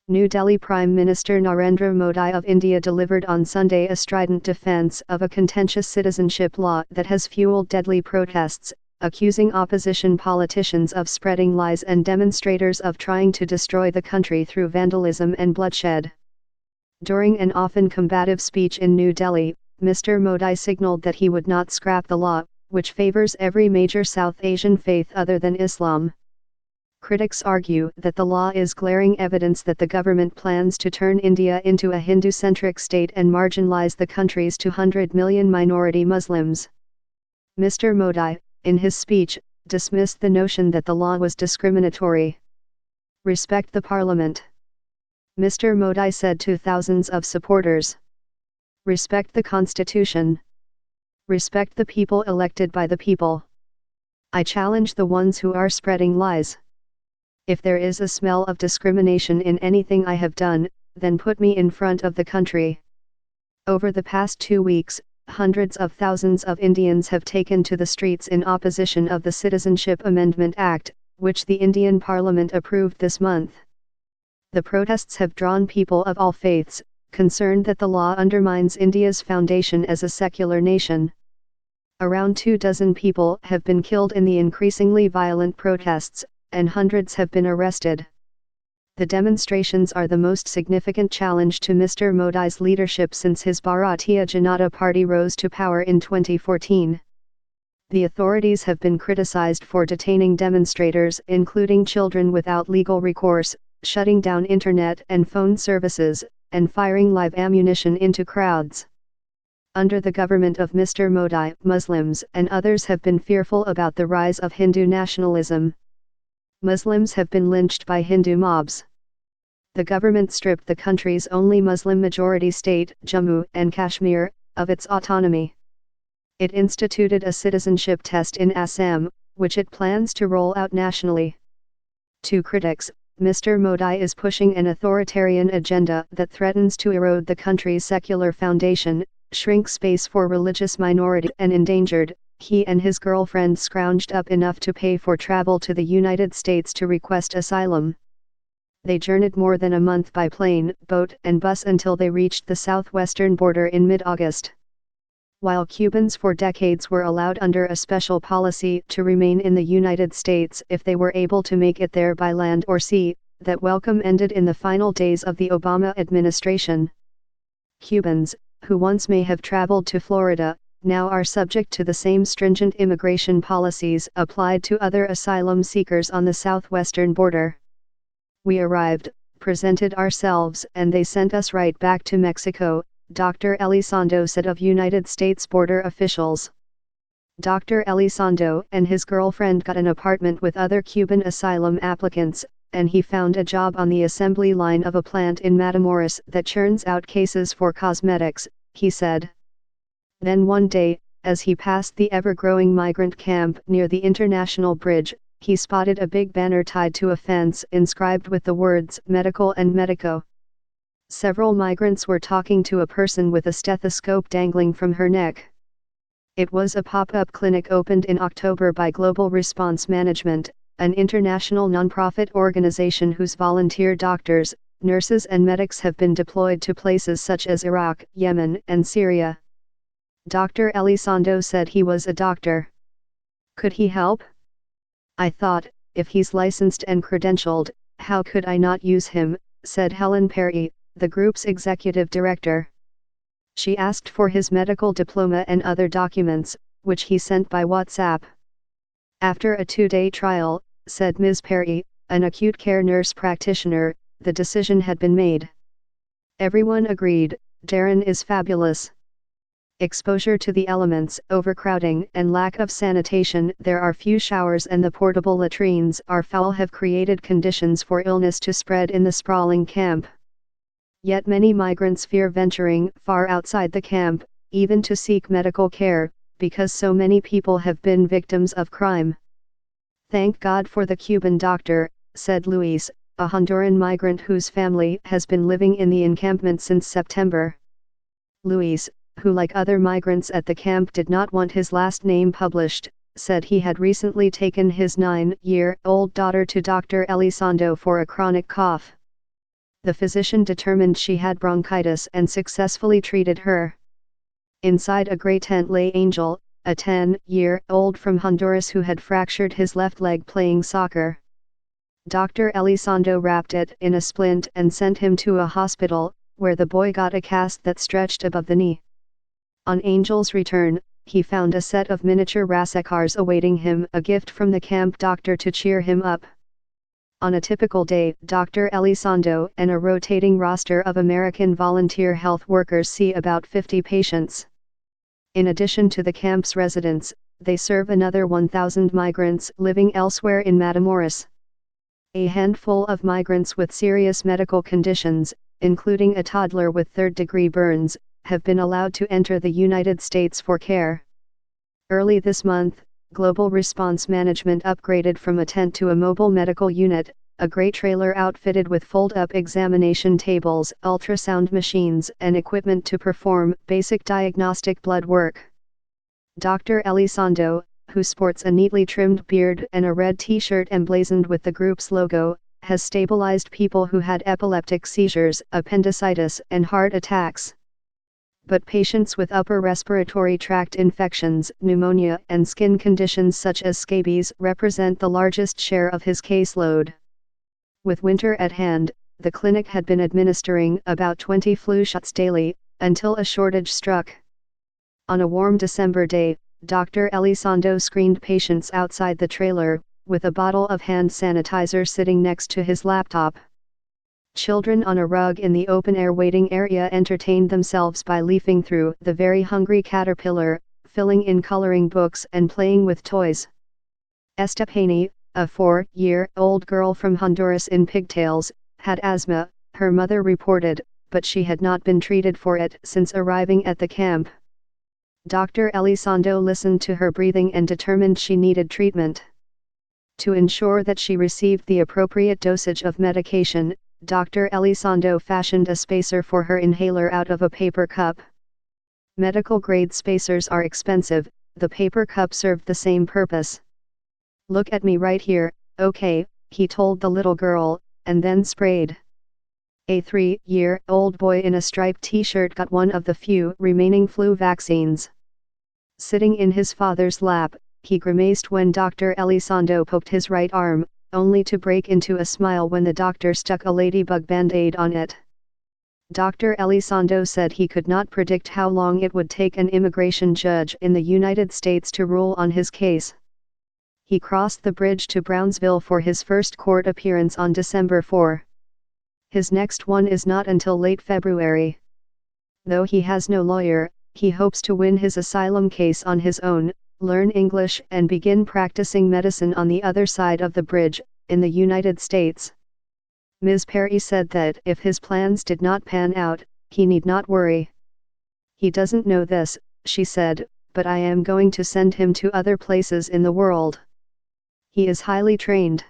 New Delhi Prime Minister Narendra Modi of India delivered on Sunday a strident defense of a contentious citizenship law that has fueled deadly protests, accusing opposition politicians of spreading lies and demonstrators of trying to destroy the country through vandalism and bloodshed. During an often combative speech in New Delhi, Mr. Modi signaled that he would not scrap the law, which favors every major South Asian faith other than Islam. Critics argue that the law is glaring evidence that the government plans to turn India into a Hindu-centric state and marginalize the country's 200 million minority Muslims. Mr. Modi, in his speech, dismissed the notion that the law was discriminatory. "Respect the parliament," Mr. Modi said to thousands of supporters. "Respect the constitution. Respect the people elected by the people. I challenge the ones who are spreading lies. If there is a smell of discrimination in anything I have done, then put me in front of the country." Over the past 2 weeks, hundreds of thousands of Indians have taken to the streets in opposition of the Citizenship Amendment Act, which the Indian Parliament approved this month. The protests have drawn people of all faiths, concerned that the law undermines India's foundation as a secular nation. Around 24 people have been killed in the increasingly violent protests, and hundreds have been arrested. The demonstrations are the most significant challenge to Mr. Modi's leadership since his Bharatiya Janata Party rose to power in 2014. The authorities have been criticized for detaining demonstrators, including children, without legal recourse, shutting down internet and phone services, and firing live ammunition into crowds. Under the government of Mr. Modi, Muslims and others have been fearful about the rise of Hindu nationalism. Muslims have been lynched by Hindu mobs. The government stripped the country's only Muslim-majority state, Jammu and Kashmir, of its autonomy. It instituted a citizenship test in Assam, which it plans to roll out nationally. To critics, Mr. Modi is pushing an authoritarian agenda that threatens to erode the country's secular foundation, shrink space for religious minorities and endangered. He and his girlfriend scrounged up enough to pay for travel to the United States to request asylum. They journeyed more than a month by plane, boat and bus until they reached the southwestern border in mid-August. While Cubans for decades were allowed under a special policy to remain in the United States if they were able to make it there by land or sea, that welcome ended in the final days of the Obama administration. Cubans, who once may have traveled to Florida, now are subject to the same stringent immigration policies applied to other asylum seekers on the southwestern border. "We arrived, presented ourselves, and they sent us right back to Mexico," Dr. Elizondo said of United States border officials. Dr. Elizondo and his girlfriend got an apartment with other Cuban asylum applicants, and he found a job on the assembly line of a plant in Matamoros that churns out cases for cosmetics, he said. Then one day, as he passed the ever-growing migrant camp near the International Bridge, he spotted a big banner tied to a fence inscribed with the words "Medical" and "Medico." Several migrants were talking to a person with a stethoscope dangling from her neck. It was a pop-up clinic opened in October by Global Response Management, an international nonprofit organization whose volunteer doctors, nurses and medics have been deployed to places such as Iraq, Yemen and Syria. Dr. Elizondo said he was a doctor. "Could he help? I thought, if he's licensed and credentialed, how could I not use him?" said Helen Perry, the group's executive director. She asked for his medical diploma and other documents, which he sent by WhatsApp. After a 2-day trial, said Ms. Perry, an acute care nurse practitioner, the decision had been made. Everyone agreed, "Darren is fabulous." Exposure to the elements, overcrowding and lack of sanitation, there are few showers and the portable latrines are foul, have created conditions for illness to spread in the sprawling camp. Yet many migrants fear venturing far outside the camp, even to seek medical care, because so many people have been victims of crime. "Thank God for the Cuban doctor," said Luis, a Honduran migrant whose family has been living in the encampment since September. Luis, who like other migrants at the camp did not want his last name published, said he had recently taken his 9-year-old daughter to Dr. Elizondo for a chronic cough. The physician determined she had bronchitis and successfully treated her. Inside a gray tent lay Angel, a 10-year-old from Honduras who had fractured his left leg playing soccer. Dr. Elizondo wrapped it in a splint and sent him to a hospital, where the boy got a cast that stretched above the knee. On Angel's return, he found a set of miniature racecaws awaiting him, a gift from the camp doctor to cheer him up. On a typical day, Dr. Elizondo and a rotating roster of American volunteer health workers see about 50 patients. In addition to the camp's residents, they serve another 1,000 migrants living elsewhere in Matamoros. A handful of migrants with serious medical conditions, including a toddler with third-degree burns, have been allowed to enter the United States for care. Early this month, Global Response Management upgraded from a tent to a mobile medical unit, a gray trailer outfitted with fold-up examination tables, ultrasound machines, and equipment to perform basic diagnostic blood work. Dr. Elizondo, who sports a neatly trimmed beard and a red t-shirt emblazoned with the group's logo, has stabilized people who had epileptic seizures, appendicitis, and heart attacks. But patients with upper respiratory tract infections, pneumonia, and skin conditions such as scabies represent the largest share of his caseload. With winter at hand, the clinic had been administering about 20 flu shots daily, until a shortage struck. On a warm December day, Dr. Elizondo screened patients outside the trailer, with a bottle of hand sanitizer sitting next to his laptop. Children on a rug in the open-air waiting area entertained themselves by leafing through The Very Hungry Caterpillar, filling in coloring books and playing with toys. Estepani, a 4-year-old girl from Honduras in pigtails, had asthma, her mother reported, but she had not been treated for it since arriving at the camp. Dr. Elizondo listened to her breathing and determined she needed treatment. To ensure that she received the appropriate dosage of medication, Dr. Elizondo fashioned a spacer for her inhaler out of a paper cup. Medical-grade spacers are expensive, the paper cup served the same purpose. "Look at me right here, okay," he told the little girl, and then sprayed. A 3-year-old boy in a striped t-shirt got one of the few remaining flu vaccines. Sitting in his father's lap, he grimaced when Dr. Elizondo poked his right arm, only to break into a smile when the doctor stuck a ladybug band-aid on it. Dr. Elizondo said he could not predict how long it would take an immigration judge in the United States to rule on his case. He crossed the bridge to Brownsville for his first court appearance on December 4. His next one is not until late February. Though he has no lawyer, he hopes to win his asylum case on his own, learn English and begin practicing medicine on the other side of the bridge, in the United States. Ms. Perry said that if his plans did not pan out, he need not worry. "He doesn't know this," she said, "but I am going to send him to other places in the world. He is highly trained."